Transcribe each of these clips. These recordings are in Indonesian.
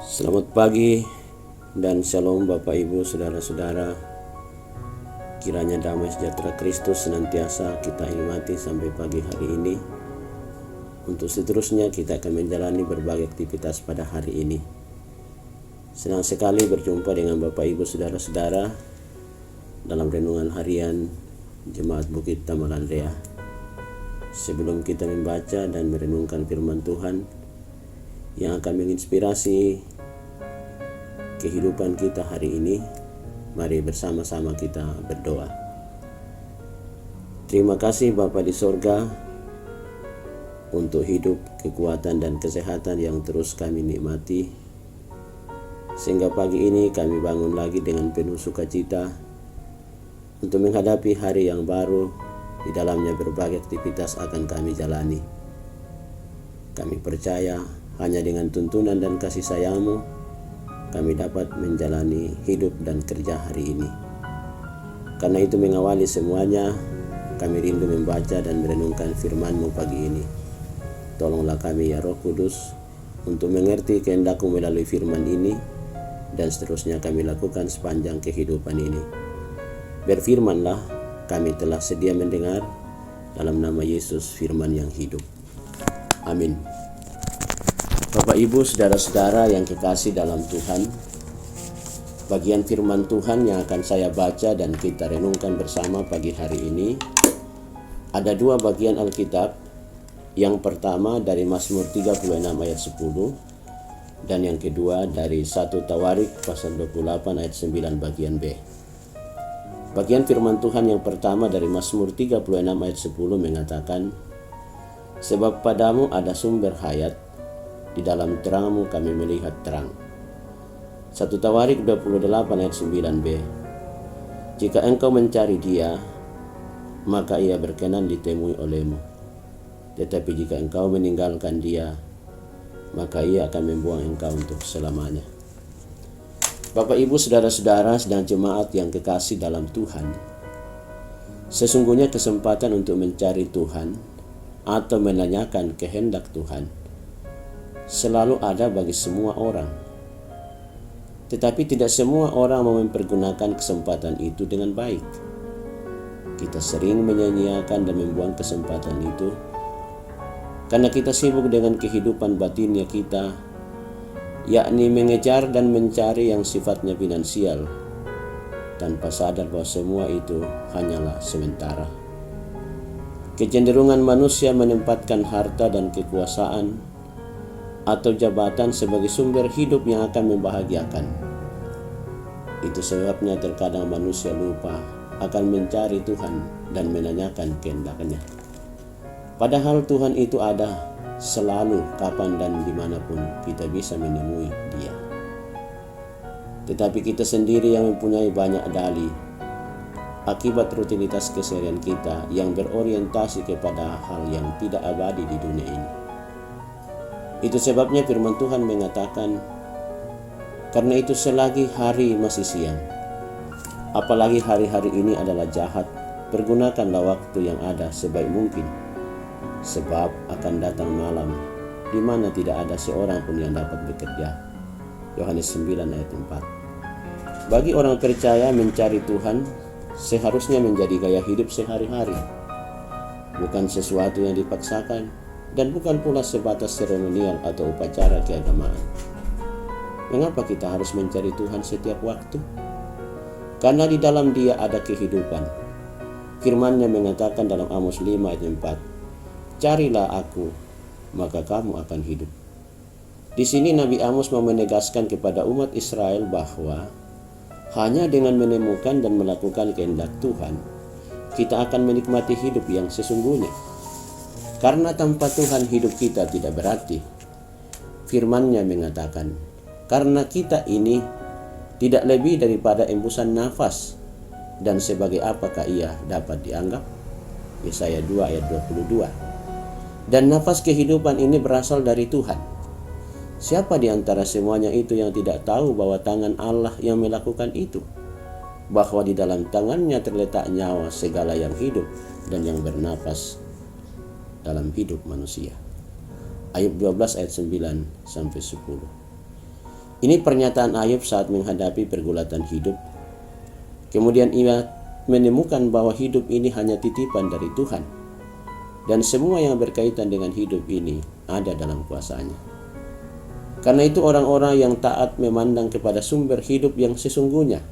Selamat pagi dan shalom Bapak Ibu Saudara-saudara. Kiranya damai sejahtera Kristus senantiasa kita nikmati sampai pagi hari ini. Untuk seterusnya kita akan menjalani berbagai aktivitas pada hari ini. Senang sekali berjumpa dengan Bapak Ibu Saudara-saudara dalam renungan harian Jemaat Bukit Tamalan Rea. Sebelum kita membaca dan merenungkan firman Tuhan yang akan menginspirasi kehidupan kita hari ini, mari bersama-sama kita berdoa. Terima kasih Bapa di sorga untuk hidup, kekuatan dan kesehatan yang terus kami nikmati, sehingga pagi ini kami bangun lagi dengan penuh sukacita untuk menghadapi hari yang baru. Di dalamnya berbagai aktivitas akan kami jalani. Kami percaya hanya dengan tuntunan dan kasih sayang-Mu kami dapat menjalani hidup dan kerja hari ini. Karena itu mengawali semuanya, kami rindu membaca dan merenungkan firman-Mu pagi ini. Tolonglah kami ya Roh Kudus untuk mengerti kehendak-Mu melalui firman ini, dan seterusnya kami lakukan sepanjang kehidupan ini. Berfirmanlah, kami telah sedia mendengar, dalam nama Yesus firman yang hidup. Amin. Bapak Ibu saudara-saudara yang kekasih dalam Tuhan, bagian firman Tuhan yang akan saya baca dan kita renungkan bersama pagi hari ini, ada dua bagian Alkitab. Yang pertama dari Mazmur 36 ayat 10, dan yang kedua dari 1 Tawarik pasal 28 ayat 9 bagian B. Bagian firman Tuhan yang pertama dari Mazmur 36 ayat 10 mengatakan, sebab padamu ada sumber hayat, di dalam terang-Mu kami melihat terang. 1 Tawarik 28 ayat 9b. Jika engkau mencari Dia, maka Ia berkenan ditemui olehmu. Tetapi jika engkau meninggalkan Dia, maka Ia akan membuang engkau untuk selamanya. Bapak Ibu saudara-saudara sedang jemaat yang kekasih dalam Tuhan, sesungguhnya kesempatan untuk mencari Tuhan atau menanyakan kehendak Tuhan selalu ada bagi semua orang. Tetapi tidak semua orang mau mempergunakan kesempatan itu dengan baik. Kita sering menyia-nyiakan dan membuang kesempatan itu karena kita sibuk dengan kehidupan batinnya kita, yakni mengejar dan mencari yang sifatnya finansial, tanpa sadar bahwa semua itu hanyalah sementara. Kecenderungan manusia menempatkan harta dan kekuasaan atau jabatan sebagai sumber hidup yang akan membahagiakan. Itu sebabnya terkadang manusia lupa akan mencari Tuhan dan menanyakan kehendak-Nya. Padahal Tuhan itu ada selalu, kapan dan dimanapun kita bisa menemui Dia. Tetapi kita sendiri yang mempunyai banyak dalih akibat rutinitas keseharian kita yang berorientasi kepada hal yang tidak abadi di dunia ini. Itu sebabnya firman Tuhan mengatakan, karena itu selagi hari masih siang, apalagi hari-hari ini adalah jahat, pergunakanlah waktu yang ada sebaik mungkin, sebab akan datang malam di mana tidak ada seorang pun yang dapat bekerja. Yohanes 9 ayat 4. Bagi orang percaya, mencari Tuhan seharusnya menjadi gaya hidup sehari-hari, bukan sesuatu yang dipaksakan, dan bukan pula sebatas seremonial atau upacara keagamaan. Mengapa kita harus mencari Tuhan setiap waktu? Karena di dalam Dia ada kehidupan. Firman-Nya mengatakan dalam Amos 5 ayat 4, carilah Aku, maka kamu akan hidup. Di sini Nabi Amos mau menegaskan kepada umat Israel bahwa hanya dengan menemukan dan melakukan kehendak Tuhan, kita akan menikmati hidup yang sesungguhnya. Karena tanpa Tuhan hidup kita tidak berarti. Firman-Nya mengatakan, karena kita ini tidak lebih daripada embusan nafas, dan sebagai apakah ia dapat dianggap? Yesaya 2 ayat 22. Dan nafas kehidupan ini berasal dari Tuhan. Siapa di antara semuanya itu yang tidak tahu bahwa tangan Allah yang melakukan itu? Bahwa di dalam tangan-Nya terletak nyawa segala yang hidup dan yang bernafas dalam hidup manusia. Ayub 12 ayat 9 sampai 10. Ini pernyataan Ayub saat menghadapi pergulatan hidup. Kemudian ia menemukan bahwa hidup ini hanya titipan dari Tuhan, dan semua yang berkaitan dengan hidup ini ada dalam kuasa-Nya. Karena itu orang-orang yang taat memandang kepada sumber hidup yang sesungguhnya.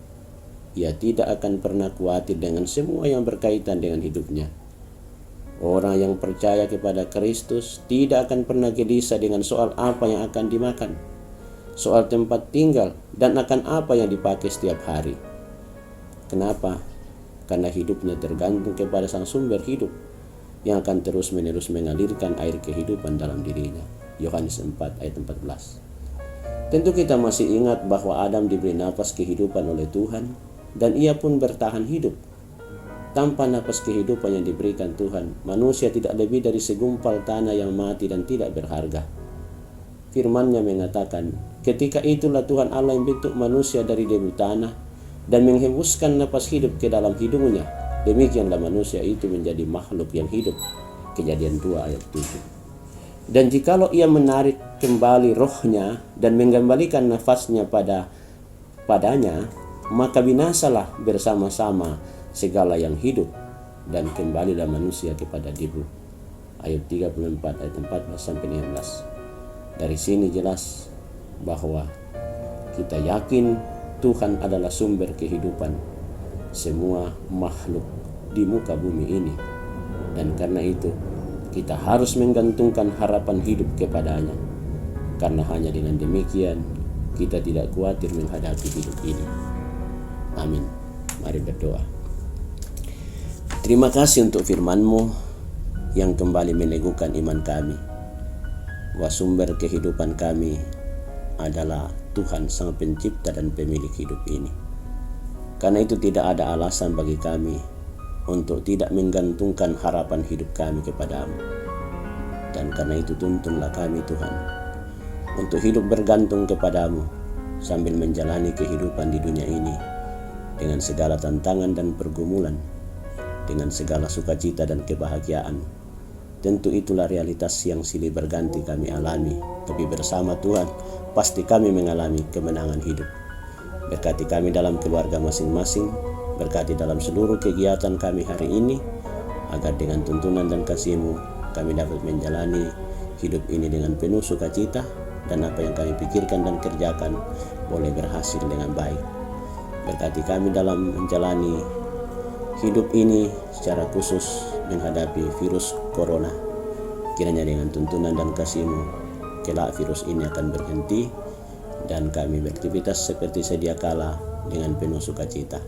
Ia tidak akan pernah khawatir dengan semua yang berkaitan dengan hidupnya. Orang yang percaya kepada Kristus tidak akan pernah gelisah dengan soal apa yang akan dimakan, soal tempat tinggal, dan akan apa yang dipakai setiap hari. Kenapa? Karena hidupnya tergantung kepada sang sumber hidup yang akan terus-menerus mengalirkan air kehidupan dalam dirinya. Yohanes 4 ayat 14. Tentu kita masih ingat bahwa Adam diberi nafas kehidupan oleh Tuhan, dan ia pun bertahan hidup. Tanpa nafas kehidupan yang diberikan Tuhan, manusia tidak lebih dari segumpal tanah yang mati dan tidak berharga. Firman-Nya mengatakan, ketika itulah Tuhan Allah yang bentuk manusia dari debu tanah dan menghembuskan nafas hidup ke dalam hidungnya. Demikianlah manusia itu menjadi makhluk yang hidup. Kejadian 2 ayat 7. Dan jikalau ia menarik kembali rohnya dan mengembalikan nafasnya padanya, maka binasalah bersama-sama segala yang hidup, dan kembalilah manusia kepada debu. Ayat 34 ayat 14-15. Dari sini jelas bahwa kita yakin Tuhan adalah sumber kehidupan semua makhluk di muka bumi ini, dan karena itu kita harus menggantungkan harapan hidup kepada-Nya, karena hanya dengan demikian kita tidak khawatir menghadapi hidup ini. Amin. Mari berdoa. Terima kasih untuk firman-Mu yang kembali meneguhkan iman kami, bahwa sumber kehidupan kami adalah Tuhan Sang Pencipta dan Pemilik hidup ini. Karena itu tidak ada alasan bagi kami untuk tidak menggantungkan harapan hidup kami kepada-Mu. Dan karena itu tuntunlah kami Tuhan untuk hidup bergantung kepada-Mu sambil menjalani kehidupan di dunia ini dengan segala tantangan dan pergumulan, dengan segala sukacita dan kebahagiaan. Tentu itulah realitas yang silih berganti kami alami, tapi bersama Tuhan pasti kami mengalami kemenangan hidup. Berkati kami dalam keluarga masing-masing, berkati dalam seluruh kegiatan kami hari ini, agar dengan tuntunan dan kasih-Mu kami dapat menjalani hidup ini dengan penuh sukacita, dan apa yang kami pikirkan dan kerjakan boleh berhasil dengan baik. Berkati kami dalam menjalani hidup ini secara khusus menghadapi virus corona. Kiranya dengan tuntunan dan kasih-Mu, kelak virus ini akan berhenti dan kami beraktivitas seperti sedia kala dengan penuh sukacita.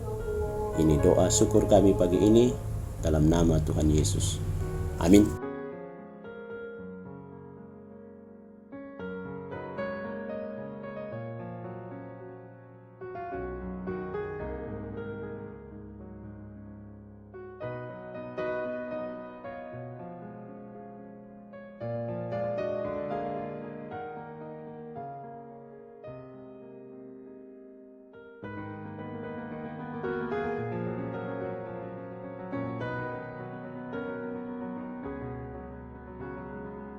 Ini doa syukur kami pagi ini dalam nama Tuhan Yesus. Amin.